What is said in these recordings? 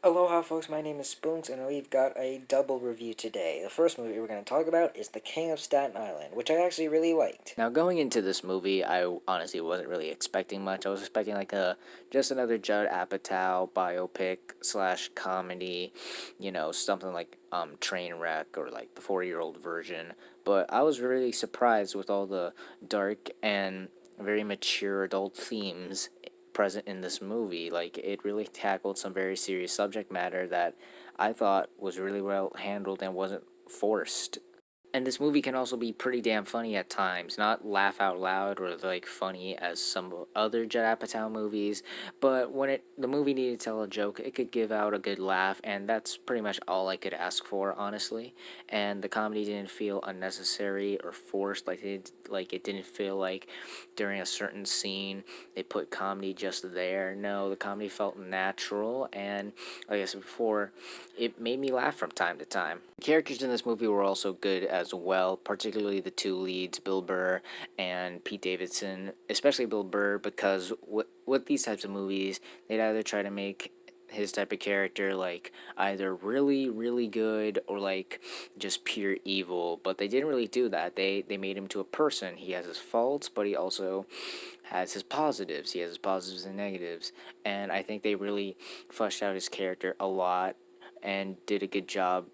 Aloha folks, my name is Spoons and we've got a double review today. The first movie we're going to talk about is The King of Staten Island, which I actually really liked. Now going into this movie, I honestly wasn't really expecting much. I was expecting like just another Judd Apatow biopic slash comedy, something like Trainwreck or like the 4-year-old version. But I was really surprised with all the dark and very mature adult themes present in this movie. Like, it really tackled some very serious subject matter that I thought was really well handled and wasn't forced. And this movie can also be pretty damn funny at times. Not laugh out loud or like funny as some other Judd Apatow movies, but when the movie needed to tell a joke, it could give out a good laugh, and that's pretty much all I could ask for, honestly. And the comedy didn't feel unnecessary or forced. It didn't feel like during a certain scene they put comedy just there. No, the comedy felt natural, and like I said before, it made me laugh from time to time. The characters in this movie were also good as well, particularly the two leads, Bill Burr and Pete Davidson, especially Bill Burr, because with these types of movies, they'd either try to make his type of character like either really really good or like just pure evil, but they didn't really do that. They made him to a person. He has his faults, but he also has his positives. He has his positives and negatives, and I think they really fleshed out his character a lot and did a good job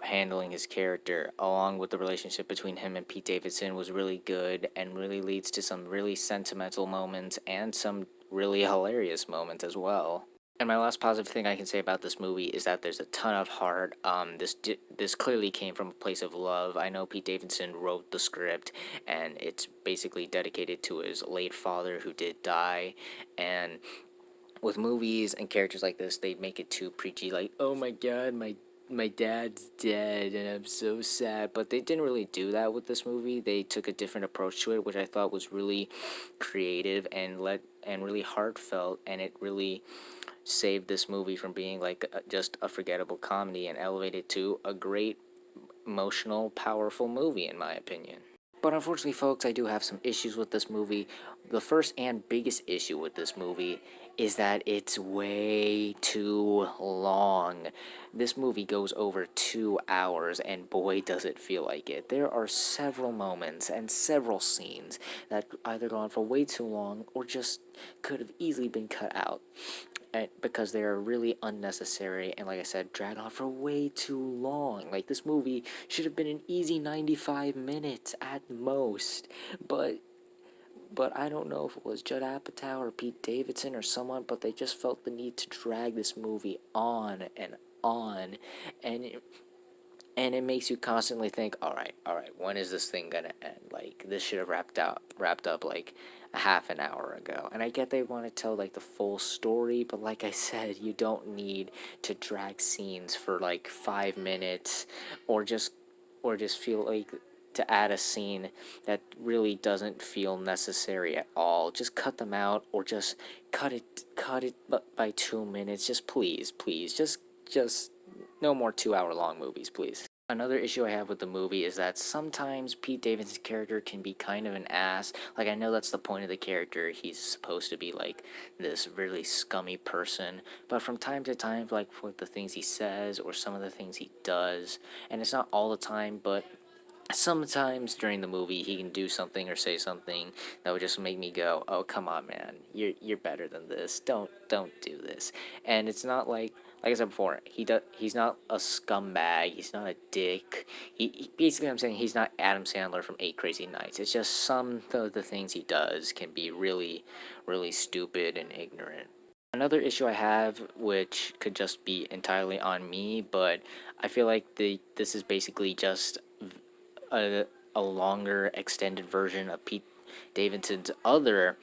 handling his character, along with the relationship between him and Pete Davidson was really good and really leads to some really sentimental moments and some really hilarious moments as well. And my last positive thing I can say about this movie is that there's a ton of heart. This clearly came from a place of love. I know Pete Davidson wrote the script, and it's basically dedicated to his late father who did die. And with movies and characters like this, they make it too preachy, like, oh my god, my dad's dead and I'm so sad. But they didn't really do that with this movie. They took a different approach to it, which I thought was really creative and really heartfelt, and it really saved this movie from being like just a forgettable comedy and elevated to a great emotional, powerful movie, in my opinion. But unfortunately, folks, I do have some issues with this movie. The first and biggest issue with this movie is that it's way too long. This movie goes over 2 hours, and boy, does it feel like it. There are several moments and several scenes that either go on for way too long or just could have easily been cut out because they are really unnecessary and, like I said, drag on for way too long. Like, this movie should have been an easy 95 minutes at most, but I don't know if it was Judd Apatow or Pete Davidson or someone, but they just felt the need to drag this movie on and on, and it makes you constantly think, all right, when is this thing gonna end? Like, this should have wrapped up like a half an hour ago. And I get they want to tell like the full story, but like I said, you don't need to drag scenes for like 5 minutes, or just feel like to add a scene that really doesn't feel necessary at all. Just cut them out, or just cut it by 2 minutes. Just please, just no more 2 hour long movies, please. Another issue I have with the movie is that sometimes Pete Davidson's character can be kind of an ass. Like, I know that's the point of the character. He's supposed to be, like, this really scummy person. But from time to time, like, with the things he says or some of the things he does, and it's not all the time, but sometimes during the movie he can do something or say something that would just make me go, oh, come on, man, you're better than this. Don't do this. And it's not like I said before, he's not a scumbag, he's not a dick. Basically, I'm saying he's not Adam Sandler from 8 Crazy Nights. It's just some of the things he does can be really really stupid and ignorant. Another issue I have, which could just be entirely on me, but I feel like this is basically just a, a longer extended version of Pete Davidson's other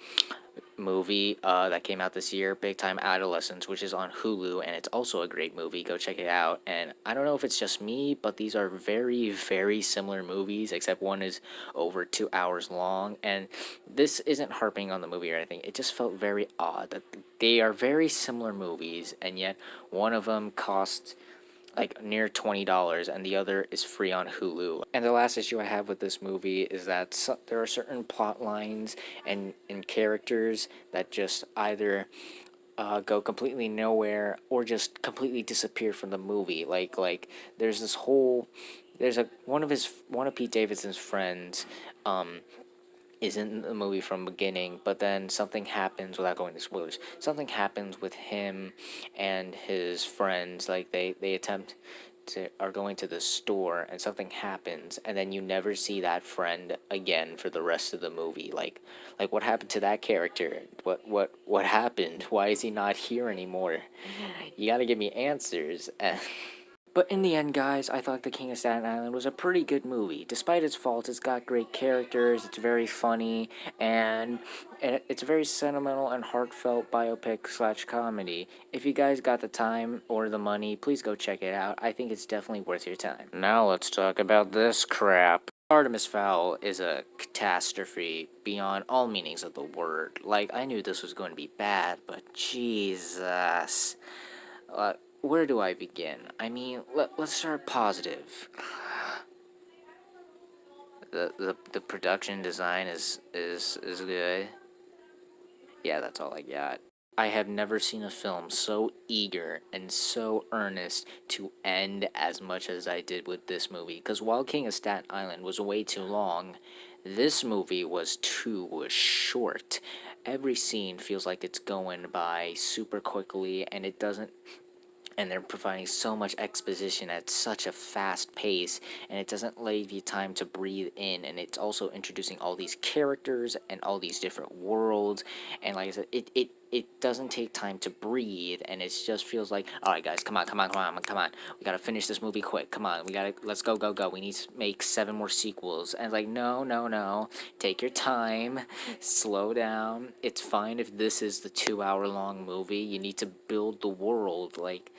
movie that came out this year, Big Time Adolescence, which is on Hulu, and it's also a great movie. Go check it out. And I don't know if it's just me, but these are very, very similar movies, except one is over 2 hours long. And this isn't harping on the movie or anything. It just felt very odd that they are very similar movies, and yet one of them costs like near $20 and the other is free on Hulu. And the last issue I have with this movie is that there are certain plot lines and characters that just either go completely nowhere or just completely disappear from the movie. There's this whole there's a one of Pete Davidson's friends is in the movie from beginning, but then something happens without going to spoilers. Something happens with him and his friends. Like they attempt to are going to the store and something happens, and then you never see that friend again for the rest of the movie. Like what happened to that character? What happened? Why is he not here anymore? You gotta give me answers. But in the end, guys, I thought The King of Staten Island was a pretty good movie. Despite its faults, it's got great characters, it's very funny, and it's a very sentimental and heartfelt biopic/comedy. If you guys got the time or the money, please go check it out. I think it's definitely worth your time. Now let's talk about this crap. Artemis Fowl is a catastrophe beyond all meanings of the word. Like, I knew this was going to be bad, but Jesus. Where do I begin? I mean, let's start positive. The production design is good. Yeah, that's all I got. I have never seen a film so eager and so earnest to end as much as I did with this movie. Because while King of Staten Island was way too long, this movie was too short. Every scene feels like it's going by super quickly, and it doesn't. And they're providing so much exposition at such a fast pace, and it doesn't leave you time to breathe in, and it's also introducing all these characters and all these different worlds, and like I said, it doesn't take time to breathe, and it just feels like, alright guys, come on, we gotta finish this movie quick, come on, let's go, we need to make 7 more sequels, and it's like, no, take your time, slow down, it's fine if this is the 2-hour long movie, you need to build the world, like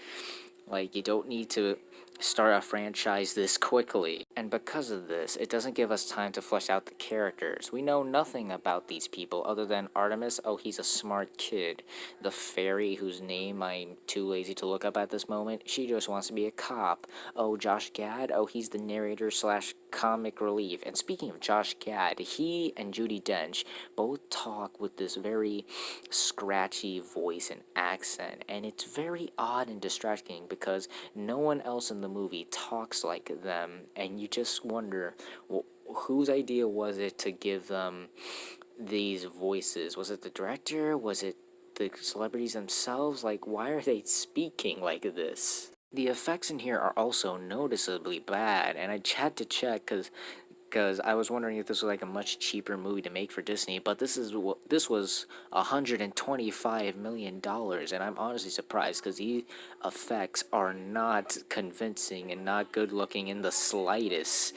you don't need to start a franchise this quickly. And because of this, it doesn't give us time to flesh out the characters. We know nothing about these people other than Artemis, oh, he's a smart kid. The fairy, whose name I'm too lazy to look up at this moment, she just wants to be a cop. Oh, Josh Gad, oh, he's the narrator / comic relief. And speaking of Josh Gad, he and Judi Dench both talk with this very scratchy voice and accent, and it's very odd and distracting because no one else in the movie talks like them, and you just wonder, well, whose idea was it to give them these voices? Was it the director? Was it the celebrities themselves? Like, why are they speaking like this? The effects in here are also noticeably bad, and I had to check because I was wondering if this was like a much cheaper movie to make for Disney, but this was $125 million, and I'm honestly surprised because these effects are not convincing and not good looking in the slightest.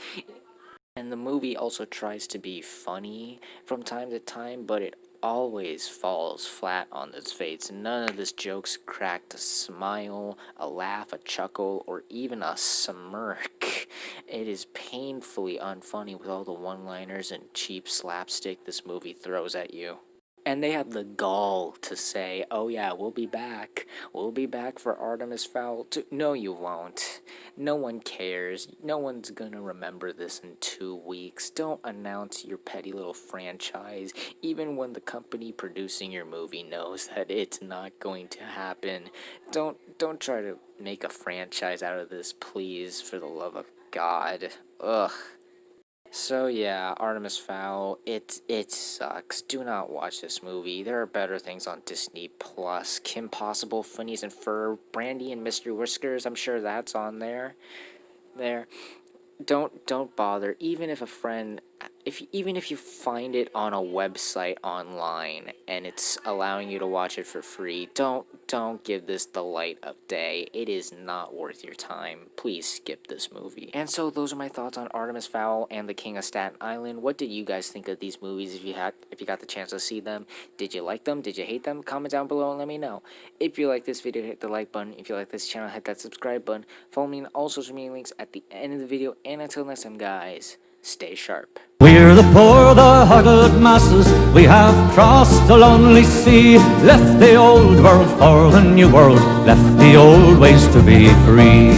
And the movie also tries to be funny from time to time, but it always falls flat on its face. None of this jokes cracked a smile, a laugh, a chuckle, or even a smirk. It is painfully unfunny with all the one-liners and cheap slapstick this movie throws at you. And they have the gall to say, oh yeah, we'll be back. We'll be back for Artemis Fowl too. No, you won't. No one cares. No one's gonna remember this in 2 weeks. Don't announce your petty little franchise, even when the company producing your movie knows that it's not going to happen. Don't try to make a franchise out of this, please, for the love of God. Ugh. So yeah, Artemis Fowl, it sucks. Do not watch this movie. There are better things on Disney Plus. Kim Possible, Phineas and Ferb, Brandy and Mr. Whiskers, I'm sure that's on there. Don't bother. Even if a friend, even if you find it on a website online and it's allowing you to watch it for free, don't give this the light of day. It is not worth your time. Please skip this movie. And so those are my thoughts on Artemis Fowl and The King of Staten Island. What did you guys think of these movies if you got the chance to see them? Did you like them? Did you hate them? Comment down below and let me know. If you like this video, hit the like button. If you like this channel, hit that subscribe button. Follow me on all social media links at the end of the video. And until next time, guys, stay sharp. We're the poor, the huddled masses. We have crossed the lonely sea, left the old world for the new world, left the old ways to be free.